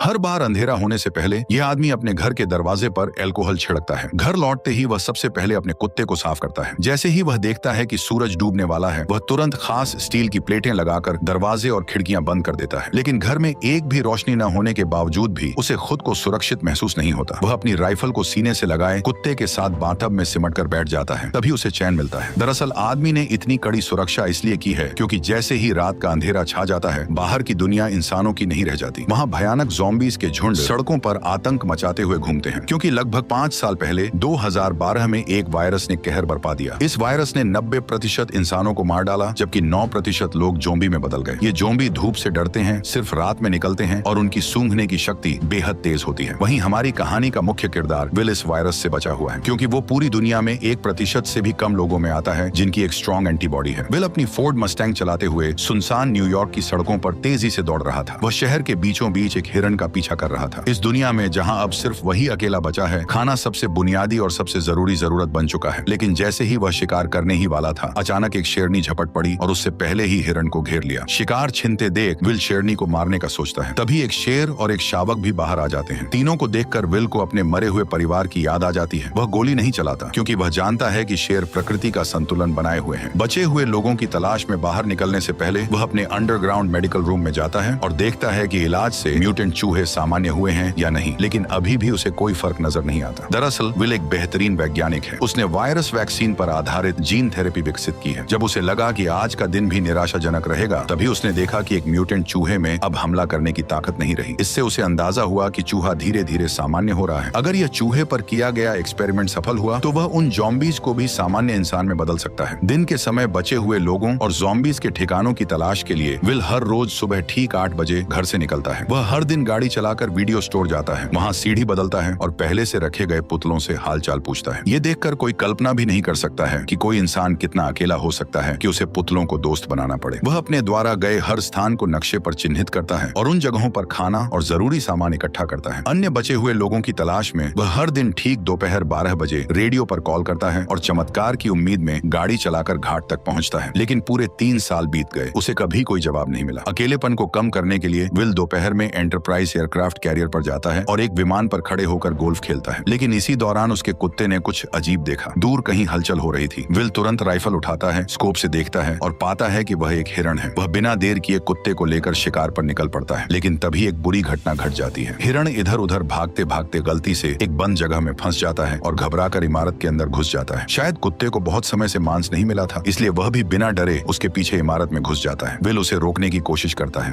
हर बार अंधेरा होने से पहले यह आदमी अपने घर के दरवाजे पर अल्कोहल छिड़कता है। घर लौटते ही वह सबसे पहले अपने कुत्ते को साफ करता है। जैसे ही वह देखता है कि सूरज डूबने वाला है, वह तुरंत खास स्टील की प्लेटें लगाकर दरवाजे और खिड़कियां बंद कर देता है। लेकिन घर में एक भी रोशनी न होने के बावजूद भी उसे खुद को सुरक्षित महसूस नहीं होता। वह अपनी राइफल को सीने से लगाए कुत्ते के साथ बाथटब में सिमट कर बैठ जाता है। तभी उसे चैन मिलता है। दरअसल आदमी ने इतनी कड़ी सुरक्षा इसलिए की है क्योंकि जैसे ही रात का अंधेरा छा जाता है, बाहर की दुनिया इंसानों की नहीं रह जाती। वहाँ भयानक ज़ॉम्बीज़ के झुंड सड़कों पर आतंक मचाते हुए घूमते हैं, क्योंकि लगभग 5 साल पहले 2012 में एक वायरस ने कहर बरपा दिया। इस वायरस ने 90% इंसानों को मार डाला, जबकि 9% लोग ज़ॉम्बी में बदल गए। ये ज़ॉम्बी धूप से डरते हैं, सिर्फ रात में निकलते हैं और उनकी सूंघने की शक्ति बेहद तेज होती है। वहीं हमारी कहानी का मुख्य किरदार विल इस वायरस से बचा हुआ है, क्योंकि वो पूरी दुनिया में 1% से भी कम लोगों में आता है जिनकी एक स्ट्रॉन्ग एंटीबॉडी है। विल अपनी फोर्ड मस्टैंग चलाते हुए सुनसान न्यूयॉर्क की सड़कों पर तेजी से दौड़ रहा था। वह शहर के बीचों बीच एक हिरण का पीछा कर रहा था। इस दुनिया में जहां अब सिर्फ वही अकेला बचा है, खाना सबसे बुनियादी और सबसे जरूरी जरूरत बन चुका है। लेकिन जैसे ही वह शिकार करने ही वाला था, अचानक एक शेरनी झपट पड़ी और उससे पहले ही हिरण को घेर लिया। शिकार छिनते देख विल शेरनी को मारने का सोचता है। तभी एक शेर और एक शावक भी बाहर आ जाते हैं। तीनों को देखकर विल को अपने मरे हुए परिवार की याद आ जाती है। वह गोली नहीं चलाता, क्योंकि वह जानता है कि शेर प्रकृति का संतुलन बनाए हुए हैं। बचे हुए लोगों की तलाश में बाहर निकलने से पहले वह अपने अंडरग्राउंड मेडिकल रूम में जाता है और देखता है कि इलाज से म्यूटेंट चूहे सामान्य हुए हैं या नहीं, लेकिन अभी भी उसे कोई फर्क नजर नहीं आता। दरअसल विल एक बेहतरीन वैज्ञानिक है। उसने वायरस वैक्सीन पर आधारित जीन थेरेपी विकसित की है। जब उसे लगा कि आज का दिन भी निराशाजनक रहेगा, तभी उसने देखा कि एक म्यूटेंट चूहे में अब हमला करने की ताकत नहीं रही। इससे उसे अंदाजा हुआ कि चूहा धीरे धीरे सामान्य हो रहा है। अगर यह चूहे पर किया गया एक्सपेरिमेंट सफल हुआ तो वह उन ज़ॉम्बीज़ को भी सामान्य इंसान में बदल सकता है। दिन के समय बचे हुए लोगों और ज़ॉम्बीज़ के ठिकानों की तलाश के लिए विल हर रोज सुबह ठीक 8 बजे घर से निकलता है। वह हर दिन गाड़ी चलाकर वीडियो स्टोर जाता है, वहाँ सीढ़ी बदलता है और पहले से रखे गए पुतलों से हालचाल पूछता है। ये देखकर कोई कल्पना भी नहीं कर सकता है कि कोई इंसान कितना अकेला हो सकता है कि उसे पुतलों को दोस्त बनाना पड़े। वह अपने द्वारा गए हर स्थान को नक्शे पर चिन्हित करता है और उन जगहों पर खाना और जरूरी सामान इकट्ठा करता है। अन्य बचे हुए लोगों की तलाश में वह हर दिन ठीक दोपहर 12 बजे रेडियो पर कॉल करता है और चमत्कार की उम्मीद में गाड़ी चलाकर घाट तक पहुंचता है। लेकिन पूरे 3 साल बीत गए, उसे कभी कोई जवाब नहीं मिला। अकेलेपन को कम करने के लिए विल दोपहर में एंटरप्राइज एयरक्राफ्ट कैरियर पर जाता है और एक विमान पर खड़े होकर गोल्फ खेलता है। लेकिन इसी दौरान उसके कुत्ते ने कुछ अजीब देखा। दूर कहीं हलचल हो रही थी। विल तुरंत राइफल उठाता है, स्कोप से देखता है और पाता है कि वह एक हिरण है। वह बिना देर किए कुत्ते को लेकर शिकार पर निकल पड़ता है। लेकिन तभी एक बुरी घटना घट जाती है। हिरण इधर उधर भागते भागते गलती से एक बंद जगह में फंस जाता है और घबराकर इमारत के अंदर घुस जाता है। शायद कुत्ते को बहुत समय से मांस नहीं मिला था, इसलिए वह भी बिना डरे उसके पीछे इमारत में घुस जाता है। विल उसे रोकने की कोशिश करता है।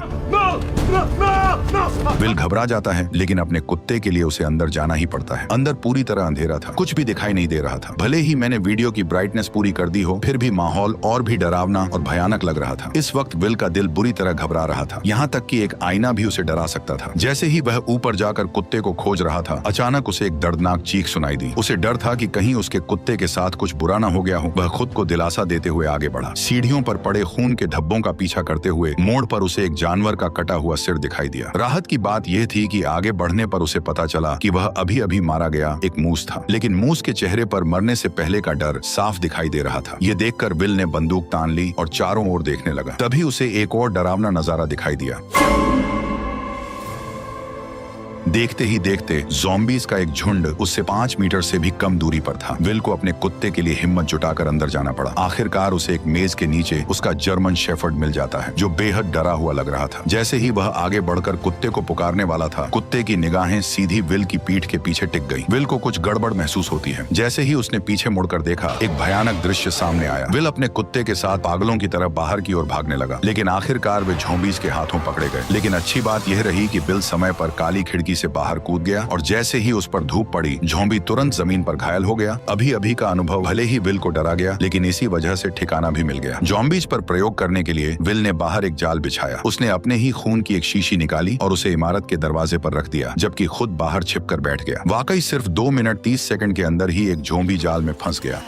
विल घबरा जाता है, लेकिन अपने कुत्ते के लिए उसे अंदर जाना ही पड़ता है। अंदर पूरी तरह अंधेरा था, कुछ भी दिखाई नहीं दे रहा था। भले ही मैंने वीडियो की ब्राइटनेस पूरी कर दी हो, फिर भी माहौल और भी डरावना और भयानक लग रहा था। इस वक्त विल का दिल बुरी तरह घबरा रहा था, यहाँ तक कि एक आईना भी उसे डरा सकता था। जैसे ही वह ऊपर जाकर कुत्ते को खोज रहा था, अचानक उसे एक दर्दनाक चीख सुनाई दी। उसे डर था कि कहीं उसके कुत्ते के साथ कुछ बुरा न हो गया हो। वह खुद को दिलासा देते हुए आगे बढ़ा। सीढ़ियों पर पड़े खून के धब्बों का पीछा करते हुए मोड़ पर उसे एक जानवर का कटा हुआ सिर दिखाई दिया। राहत की बात यह थी कि आगे बढ़ने पर उसे पता चला कि वह अभी अभी मारा गया एक मूस था। लेकिन मूस के चेहरे पर मरने से पहले का डर साफ दिखाई दे रहा था। ये देखकर विल ने बंदूक तान ली और चारों ओर देखने लगा। तभी उसे एक और डरावना नजारा दिखाई दिया। देखते ही देखते ज़ॉम्बीज़ का एक झुंड उससे 5 मीटर से भी कम दूरी पर था। विल को अपने कुत्ते के लिए हिम्मत जुटाकर अंदर जाना पड़ा। आखिरकार उसे एक मेज के नीचे उसका जर्मन शेफर्ड मिल जाता है, जो बेहद डरा हुआ लग रहा था। जैसे ही वह आगे बढ़कर कुत्ते को पुकारने वाला था, कुत्ते की निगाहें सीधी विल की पीठ के पीछे टिक गई। विल को कुछ गड़बड़ महसूस होती है। जैसे ही उसने पीछे मुड़कर देखा, एक भयानक दृश्य सामने आया। विल अपने कुत्ते के साथ पागलों की तरह बाहर की ओर भागने लगा, लेकिन आखिरकार वे ज़ॉम्बीज़ के हाथों पकड़े गए। लेकिन अच्छी बात यह रही कि विल समय पर काली खिड़की से बाहर कूद गया और जैसे ही उस पर धूप पड़ी, ज़ॉम्बी तुरंत जमीन पर घायल हो गया। अभी अभी का अनुभव भले ही विल को डरा गया, लेकिन इसी वजह से ठिकाना भी मिल गया। ज़ॉम्बीज़ पर प्रयोग करने के लिए विल ने बाहर एक जाल बिछाया। उसने अपने ही खून की एक शीशी निकाली और उसे इमारत के दरवाजे पर रख दिया, जबकि खुद बाहर छिपकर बैठ गया। वाकई सिर्फ 2 मिनट 30 सेकंड के अंदर ही एक ज़ॉम्बी जाल में फंस गया।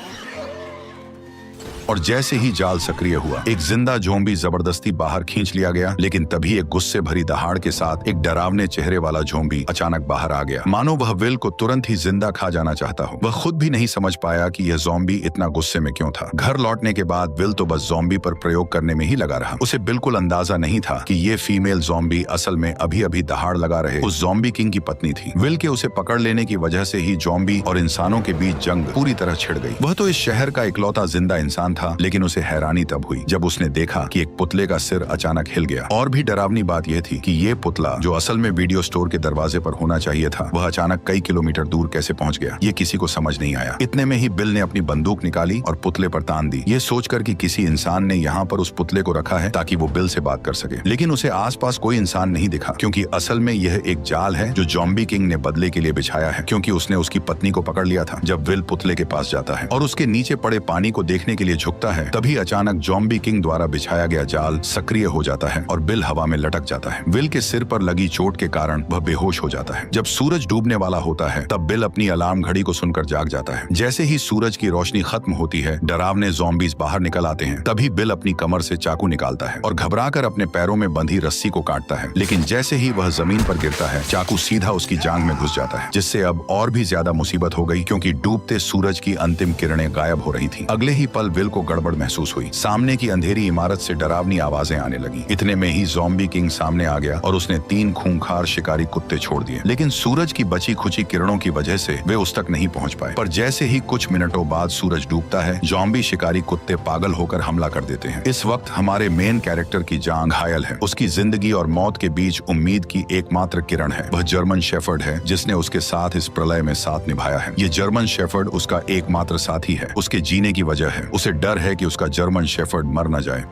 और जैसे ही जाल सक्रिय हुआ, एक जिंदा ज़ॉम्बी जबरदस्ती बाहर खींच लिया गया। लेकिन तभी एक गुस्से भरी दहाड़ के साथ एक डरावने चेहरे वाला ज़ॉम्बी अचानक बाहर आ गया, मानो वह विल को तुरंत ही जिंदा खा जाना चाहता हो। वह खुद भी नहीं समझ पाया कि यह ज़ॉम्बी इतना गुस्से में क्यों था। घर लौटने के बाद विल तो बस ज़ॉम्बी पर प्रयोग करने में ही लगा रहा। उसे बिल्कुल अंदाजा नहीं था कि ये फीमेल ज़ॉम्बी असल में अभी अभी दहाड़ लगा रहे उस ज़ॉम्बी किंग की पत्नी थी। विल के उसे पकड़ लेने की वजह से ही ज़ॉम्बी और इंसानों के बीच जंग पूरी तरह छिड़ गई। वह तो इस शहर का इकलौता जिंदा इंसान था, लेकिन उसे हैरानी तब हुई जब उसने देखा कि एक पुतले का सिर अचानक हिल गया। और भी डरावनी बात यह थी कि ये पुतला, जो असल में वीडियो स्टोर के दरवाजे पर होना चाहिए था, वह अचानक कई किलोमीटर दूर कैसे पहुंच गया, ये किसी को समझ नहीं आया। इतने में ही बिल ने अपनी बंदूक निकाली और पुतले पर तान दी, ये सोचकर कि किसी इंसान ने यहाँ पर उस पुतले को रखा है ताकि वो बिल से बात कर सके। लेकिन उसे आसपास कोई इंसान नहीं दिखा, क्योंकि असल में यह एक जाल है जो ज़ॉम्बी किंग ने बदले के लिए बिछाया है, क्योंकि उसने उसकी पत्नी को पकड़ लिया था। जब विल पुतले के पास जाता है और उसके नीचे पड़े पानी को देखने के लिए झुकता है, तभी अचानक ज़ॉम्बी किंग द्वारा बिछाया गया जाल सक्रिय हो जाता है और बिल हवा में लटक जाता है। विल के सिर पर लगी चोट के कारण वह बेहोश हो जाता है। जब सूरज डूबने वाला होता है, तब बिल अपनी अलार्म घड़ी को सुनकर जाग जाता है। जैसे ही सूरज की रोशनी खत्म होती है, डरावने ज़ॉम्बीज बाहर निकल आते हैं। तभी बिल अपनी कमर से चाकू निकालता है और घबराकर अपने पैरों में बंधी रस्सी को काटता है। लेकिन जैसे ही वह जमीन पर गिरता है, चाकू सीधा उसकी जांघ में घुस जाता है, जिससे अब और भी ज्यादा मुसीबत हो गई, क्योंकि डूबते सूरज की अंतिम किरणें गायब हो रही थी। अगले ही पल विल को गड़बड़ महसूस हुई। सामने की अंधेरी इमारत से डरावनी आवाजें आने लगी। इतने में ही ज़ॉम्बी किंग सामने आ गया और उसने 3 खूंखार शिकारी कुत्ते छोड़ दिए। लेकिन सूरज की बची खुची किरणों की वजह से वे उस तक नहीं पहुंच पाए। पर जैसे ही कुछ मिनटों बाद सूरज डूबता है, ज़ॉम्बी शिकारी कुत्ते पागल होकर हमला कर देते हैं। इस वक्त हमारे मेन कैरेक्टर की जान घायल है। उसकी जिंदगी और मौत के बीच उम्मीद की एकमात्र किरण है। वह जर्मन शेफर्ड है, जिसने उसके साथ इस प्रलय में साथ निभाया है। ये जर्मन शेफर्ड उसका एकमात्र साथी है, उसके जीने की वजह है। उसे डर है कि उसका जर्मन शेफर्ड मर न जाए।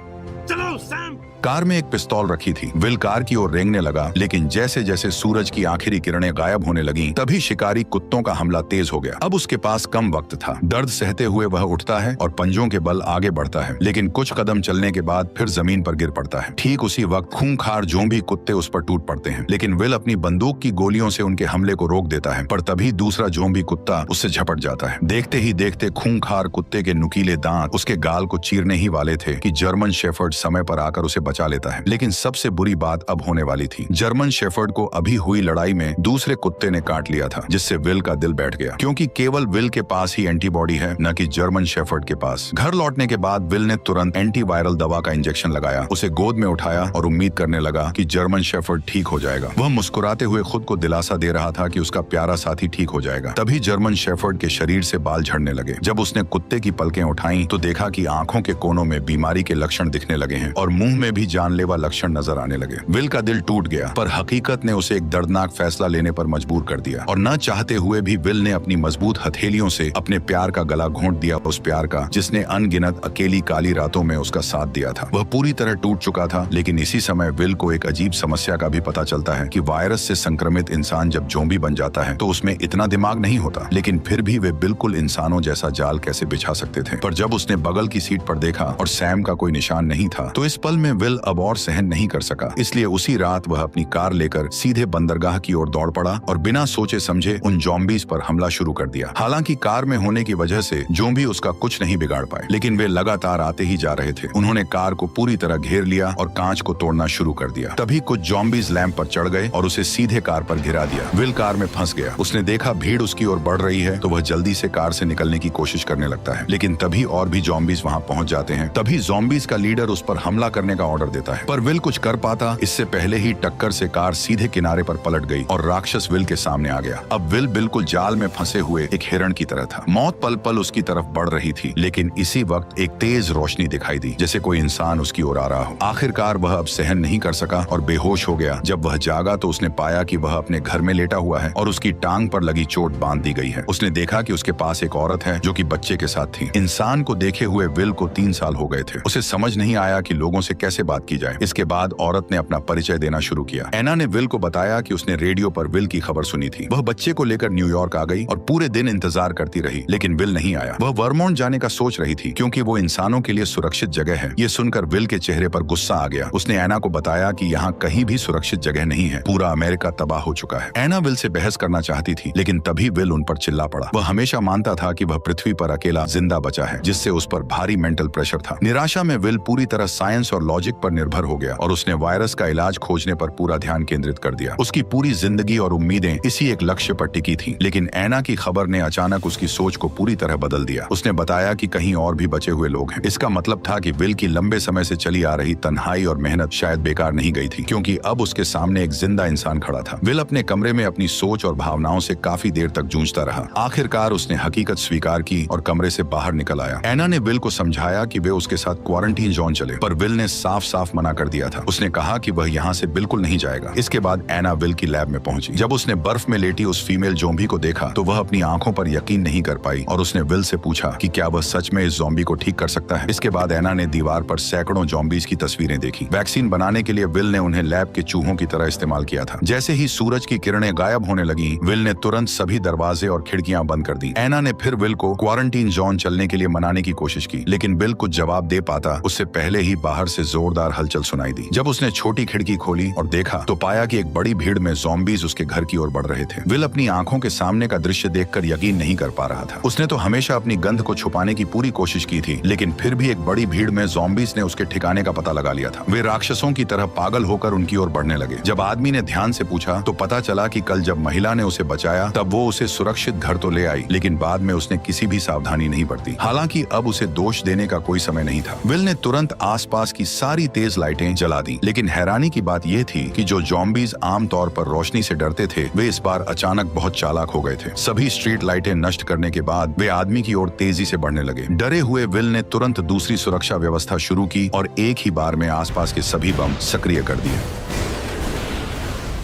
चलो सैम। कार में एक पिस्तौल रखी थी। विल कार की ओर रेंगने लगा, लेकिन जैसे जैसे सूरज की आखिरी किरणें गायब होने लगीं, तभी शिकारी कुत्तों का हमला तेज हो गया। अब उसके पास कम वक्त था। दर्द सहते हुए वह उठता है और पंजों के बल आगे बढ़ता है, लेकिन कुछ कदम चलने के बाद फिर जमीन पर गिर पड़ता है। ठीक उसी वक्त खूंखार ज़ॉम्बी कुत्ते उस पर टूट पड़ते हैं, लेकिन विल अपनी बंदूक की गोलियों से उनके हमले को रोक देता है। पर तभी दूसरा ज़ॉम्बी कुत्ता उससे झपट जाता है। देखते ही देखते खूंखार कुत्ते के नुकीले दांत उसके गाल को चीरने ही वाले थे कि जर्मन शेफर्ड समय पर आकर उसे बचा लेता है। लेकिन सबसे बुरी बात अब होने वाली थी। जर्मन शेफर्ड को अभी हुई लड़ाई में दूसरे कुत्ते ने काट लिया था, जिससे विल का दिल बैठ गया, क्योंकि केवल विल के पास ही एंटीबॉडी है, न कि जर्मन शेफर्ड के पास। घर लौटने के बाद विल ने तुरंत एंटीवायरल दवा का इंजेक्शन लगाया, उसे गोद में उठाया और उम्मीद करने लगा कि जर्मन शेफर्ड ठीक हो जाएगा। वह मुस्कुराते हुए खुद को दिलासा दे रहा था कि उसका प्यारा साथी ठीक हो जाएगा। तभी जर्मन शेफर्ड के शरीर से बाल झड़ने लगे। जब उसने कुत्ते की पलकें उठाई तो देखा कि आंखों के कोनों में बीमारी के लक्षण दिखने लगे हैं और मुंह में भी जानलेवा लक्षण नजर आने लगे। विल का दिल टूट गया, पर हकीकत ने उसे एक दर्दनाक फैसला लेने पर मजबूर कर दिया और न चाहते हुए भी विल ने अपनी मजबूत हथेलियों से अपने प्यार का गला घोंट दिया, उस प्यार का जिसने अनगिनत अकेली काली रातों में उसका साथ दिया था। वह पूरी तरह टूट चुका था। लेकिन इसी समय विल को एक अजीब समस्या का भी पता चलता है कि वायरस से संक्रमित इंसान जब ज़ॉम्बी बन जाता है तो उसमें इतना दिमाग नहीं होता, लेकिन फिर भी वे बिल्कुल इंसानों जैसा जाल कैसे बिछा सकते थे। पर जब उसने बगल की सीट पर देखा और सैम का कोई निशान नहीं था, तो इस पल में विल अब और सहन नहीं कर सका। इसलिए उसी रात वह अपनी कार लेकर सीधे बंदरगाह की ओर दौड़ पड़ा और बिना सोचे समझे उन ज़ॉम्बीज पर हमला शुरू कर दिया। हालांकि कार में होने की वजह से ज़ॉम्बी उसका कुछ नहीं बिगाड़ पाए, लेकिन वे लगातार आते ही जा रहे थे। उन्होंने कार को पूरी तरह घेर लिया और कांच को तोड़ना शुरू कर दिया। तभी कुछ ज़ॉम्बीज लैंप पर चढ़ गए और उसे सीधे कार पर गिरा दिया। विल कार में फंस गया। उसने देखा भीड़ उसकी ओर बढ़ रही है, तो वह जल्दी से कार से निकलने की कोशिश करने लगता है, लेकिन तभी और भी ज़ॉम्बीज वहां पहुंच जाते हैं। तभी ज़ॉम्बीज का लीडर उस पर हमला करने का ऑर्डर देता है, पर विल कुछ कर पाता इससे पहले ही टक्कर से कार सीधे किनारे पर पलट गई और राक्षस विल के सामने आ गया। अब विल बिल्कुल जाल में फंसे हुए एक हिरण की तरह था। मौत पल पल उसकी तरफ बढ़ रही थी, लेकिन इसी वक्त एक तेज रोशनी दिखाई दी, जैसे कोई इंसान उसकी ओर आ रहा हो। आखिरकार वह अब सहन नहीं कर सका और बेहोश हो गया। जब वह जागा तो उसने पाया कि वह अपने घर में लेटा हुआ है और उसकी टांग पर लगी चोट बांध दी गई है। उसने देखा कि उसके पास एक औरत है जो कि बच्चे के साथ थी। इंसान को देखे हुए विल को 3 साल हो गए थे। उसे समझ नहीं आया कि लोगों से कैसे बात की जाए। इसके बाद औरत ने अपना परिचय देना शुरू किया। एना ने विल को बताया कि उसने रेडियो पर विल की खबर सुनी थी। वह बच्चे को लेकर न्यूयॉर्क आ गई और पूरे दिन इंतजार करती रही, लेकिन विल नहीं आया। वह वर्मोंट जाने का सोच रही थी क्योंकि वो इंसानों के लिए सुरक्षित जगह है। ये सुनकर विल के चेहरे पर गुस्सा आ गया। उसने एना को बताया कि यहाँ कहीं भी सुरक्षित जगह नहीं है, पूरा अमेरिका तबाह हो चुका है। एना विल से बहस करना चाहती थी, लेकिन तभी विल उन पर चिल्ला पड़ा। वह हमेशा मानता था कि वह पृथ्वी पर अकेला जिंदा बचा है, जिससे उस पर भारी मेंटल प्रेशर था। निराशा में विल पूरी तरह साइंस और लॉजिक पर निर्भर हो गया और उसने वायरस का इलाज खोजने पर पूरा ध्यान केंद्रित कर दिया। उसकी पूरी जिंदगी और उम्मीदें इसी एक लक्ष्य पर टिकी थी। लेकिन एना की खबर ने अचानक उसकी सोच को पूरी तरह बदल दिया। उसने बताया कि कहीं और भी बचे हुए लोग हैं। इसका मतलब था कि विल की लंबे समय से चली आ रही तन्हाई और मेहनत शायद बेकार नहीं गई थी, क्योंकि अब उसके सामने एक जिंदा इंसान खड़ा था। विल अपने कमरे में अपनी सोच और भावनाओं से काफी देर तक जूझता रहा। आखिरकार उसने हकीकत स्वीकार की और कमरे से बाहर निकल आया। एना ने विल को समझाया कि वे उसके साथ क्वारंटीन जोन चले, पर विल ने साफ साफ मना कर दिया था। उसने कहा कि वह यहाँ से बिल्कुल नहीं जाएगा। इसके बाद एना विल की लैब में पहुंची। जब उसने बर्फ में लेटी उस फीमेल ज़ॉम्बी को देखा तो वह अपनी आंखों पर यकीन नहीं कर पाई और उसने विल से पूछा कि क्या वह सच में इस ज़ॉम्बी को ठीक कर सकता है। इसके बाद एना ने दीवार पर सैकड़ों ज़ॉम्बीज की तस्वीरें देखी। वैक्सीन बनाने के लिए विल ने उन्हें लैब के चूहों की तरह इस्तेमाल किया था। जैसे ही सूरज की किरणें गायब होने लगी, विल ने तुरंत सभी दरवाजे और खिड़कियां बंद कर दी। एना ने फिर विल को क्वारंटीन जोन चलने के लिए मनाने की कोशिश की, लेकिन विल कुछ जवाब दे पाता उससे पहले ही बाहर से जोरदार हलचल सुनाई दी। जब उसने छोटी खिड़की खोली और देखा तो पाया कि एक बड़ी भीड़ में ज़ॉम्बीज उसके घर की ओर बढ़ रहे थे। विल अपनी आंखों के सामने का दृश्य देखकर यकीन नहीं कर पा रहा था। उसने तो हमेशा अपनी गंध को छुपाने की पूरी कोशिश की थी, लेकिन फिर भी एक बड़ी भीड़ में ज़ॉम्बीज ने उसके ठिकाने का पता लगा लिया था। वे राक्षसों की तरह पागल होकर उनकी ओर बढ़ने लगे। जब आदमी ने ध्यान से पूछा तो पता चला कि कल जब महिला ने उसे बचाया तब वो उसे सुरक्षित घर तो ले आई, लेकिन बाद में उसने किसी भी सावधानी नहीं बरती। हालांकि अब उसे दोष देने का कोई समय नहीं था। विल ने तुरंत आसपास की सारी तेज लाइटें जला दी, लेकिन हैरानी की बात यह थी कि जो ज़ॉम्बीज आमतौर पर रोशनी से डरते थे, वे इस बार अचानक बहुत चालाक हो गए थे। सभी स्ट्रीट लाइटें नष्ट करने के बाद वे आदमी की ओर तेजी से बढ़ने लगे। डरे हुए विल ने तुरंत दूसरी सुरक्षा व्यवस्था शुरू की और एक ही बार में आसपास के सभी बम सक्रिय कर दिए।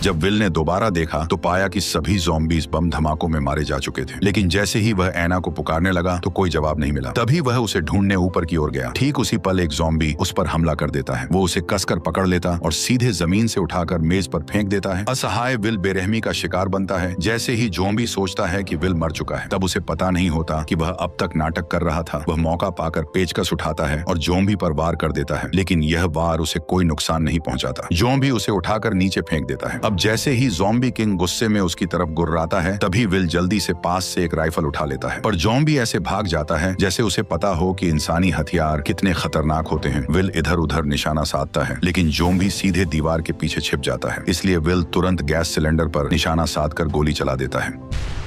जब विल ने दोबारा देखा तो पाया कि सभी ज़ॉम्बीज बम धमाकों में मारे जा चुके थे, लेकिन जैसे ही वह एना को पुकारने लगा तो कोई जवाब नहीं मिला। तभी वह उसे ढूंढने ऊपर की ओर गया। ठीक उसी पल एक ज़ॉम्बी उस पर हमला कर देता है। वो उसे कसकर पकड़ लेता और सीधे जमीन से उठाकर मेज पर फेंक देता है। असहाय विल बेरहमी का शिकार बनता है। जैसे ही ज़ॉम्बी सोचता है कि विल मर चुका है, तब उसे पता नहीं होता कि वह अब तक नाटक कर रहा था। वह मौका पाकर पेचकस उठाता है और ज़ॉम्बी पर वार कर देता है, लेकिन यह वार उसे कोई नुकसान नहीं पहुंचाता। ज़ॉम्बी उसे उठाकर नीचे फेंक देता है। अब जैसे ही ज़ॉम्बी किंग गुस्से में उसकी तरफ गुर्राता है, तभी विल जल्दी से पास से एक राइफल उठा लेता है, पर ज़ॉम्बी ऐसे भाग जाता है जैसे उसे पता हो कि इंसानी हथियार कितने खतरनाक होते हैं। विल इधर उधर निशाना साधता है, लेकिन ज़ॉम्बी सीधे दीवार के पीछे छिप जाता है। इसलिए विल तुरंत गैस सिलेंडर पर निशाना साधकर गोली चला देता है।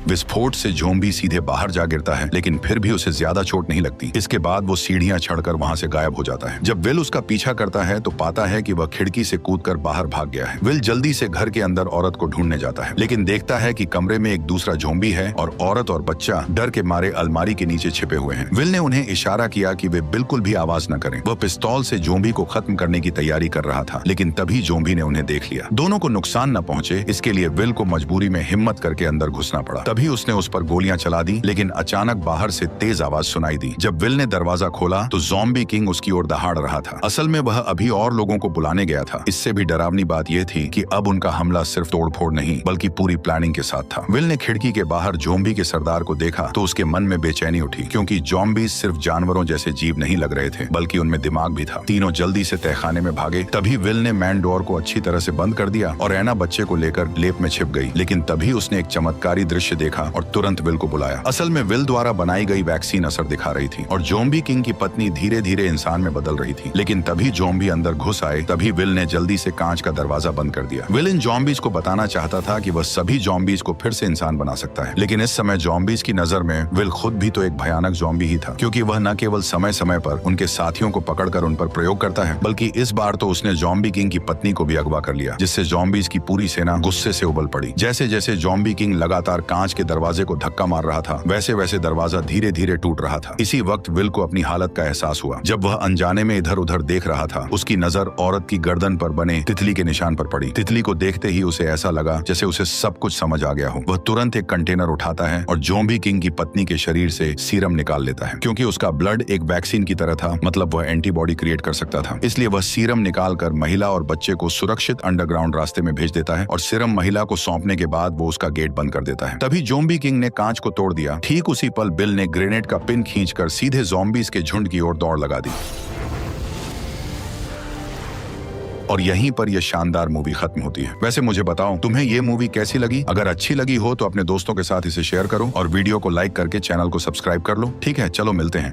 विस्फोट से ज़ॉम्बी सीधे बाहर जा गिरता है, लेकिन फिर भी उसे ज्यादा चोट नहीं लगती। इसके बाद वो सीढ़ियां चढ़कर वहां से गायब हो जाता है। जब विल उसका पीछा करता है तो पाता है कि वह खिड़की से कूदकर बाहर भाग गया है। विल जल्दी से घर के अंदर औरत को ढूंढने जाता है, लेकिन देखता है कि कमरे में एक दूसरा ज़ॉम्बी है और औरत और बच्चा डर के मारे अलमारी के नीचे छिपे हुए हैं। विल ने उन्हें इशारा किया कि वे बिल्कुल भी आवाज न करें। वह पिस्तौल से ज़ॉम्बी को खत्म करने की तैयारी कर रहा था, लेकिन तभी ज़ॉम्बी ने उन्हें देख लिया। दोनों को नुकसान न पहुंचे, इसके लिए विल को मजबूरी में हिम्मत करके अंदर घुसना पड़ा। तभी उसने उस पर गोलियां चला दी, लेकिन अचानक बाहर से तेज आवाज सुनाई दी। जब विल ने दरवाजा खोला तो ज़ॉम्बी किंग उसकी ओर दहाड़ रहा था। असल में वह अभी और लोगों को बुलाने गया था। इससे भी डरावनी बात यह थी कि अब उनका हमला सिर्फ तोड़फोड़ नहीं बल्कि पूरी प्लानिंग के साथ था। विल ने खिड़की के बाहर ज़ॉम्बी के सरदार को देखा तो उसके मन में बेचैनी उठी, क्योंकि ज़ॉम्बी सिर्फ जानवरों जैसे जीव नहीं लग रहे थे, बल्कि उनमें दिमाग भी था। तीनों जल्दी से तहखाने में भागे। तभी विल ने मैन डोर को अच्छी तरह से बंद कर दिया और एना बच्चे को लेकर लेप में छिप गई। लेकिन तभी उसने एक चमत्कारी दृश्य देखा और तुरंत विल को बुलाया। असल में विल द्वारा बनाई गई वैक्सीन असर दिखा रही थी और ज़ॉम्बी किंग की पत्नी धीरे धीरे इंसान में बदल रही थी। लेकिन तभी ज़ॉम्बी अंदर घुस आए। तभी विल ने जल्दी से कांच का दरवाजा बंद कर दिया। विल इन ज़ॉम्बीज को बताना चाहता था कि वह सभी ज़ॉम्बीज को फिर से इंसान बना सकता है, लेकिन इस समय ज़ॉम्बीज की नजर में विल खुद भी तो एक भयानक ज़ॉम्बी ही था, क्योंकि वह न केवल समय समय पर उनके साथियों को पकड़कर उन पर प्रयोग करता है, बल्कि इस बार तो उसने ज़ॉम्बी किंग की पत्नी को भी अगवा कर लिया, जिससे ज़ॉम्बीज की पूरी सेना गुस्से से उबल पड़ी। जैसे जैसे ज़ॉम्बी किंग लगातार कांच कांच के दरवाजे को धक्का मार रहा था, वैसे वैसे दरवाजा धीरे धीरे टूट रहा था। इसी वक्त विल को अपनी हालत का एहसास हुआ। जब वह अनजाने में इधर उधर देख रहा था, उसकी नजर औरत की गर्दन पर बने तितली के निशान पर पड़ी। तितली को देखते ही उसे ऐसा लगा जैसे उसे सब कुछ समझ आ गया हो। वह तुरंत एक कंटेनर उठाता है और ज़ॉम्बी किंग की पत्नी के शरीर से सीरम निकाल लेता है। क्योंकि उसका ब्लड एक वैक्सीन की तरह था, मतलब वह एंटीबॉडी क्रिएट कर सकता था, इसलिए वह सीरम निकालकर महिला और बच्चे को सुरक्षित अंडरग्राउंड रास्ते में भेज देता है और सीरम महिला को सौंपने के बाद वो उसका गेट बंद कर देता है। तभी ज़ॉम्बी किंग ने कांच को तोड़ दिया। ठीक उसी पल बिल ने ग्रेनेड का पिन खींचकर सीधे ज़ॉम्बीज के झुंड की ओर दौड़ लगा दी। और यहीं पर यह शानदार मूवी खत्म होती है। वैसे मुझे बताओ, तुम्हें यह मूवी कैसी लगी? अगर अच्छी लगी हो तो अपने दोस्तों के साथ इसे शेयर करो और वीडियो को लाइक करके चैनल को सब्सक्राइब कर लो। ठीक है, चलो मिलते हैं।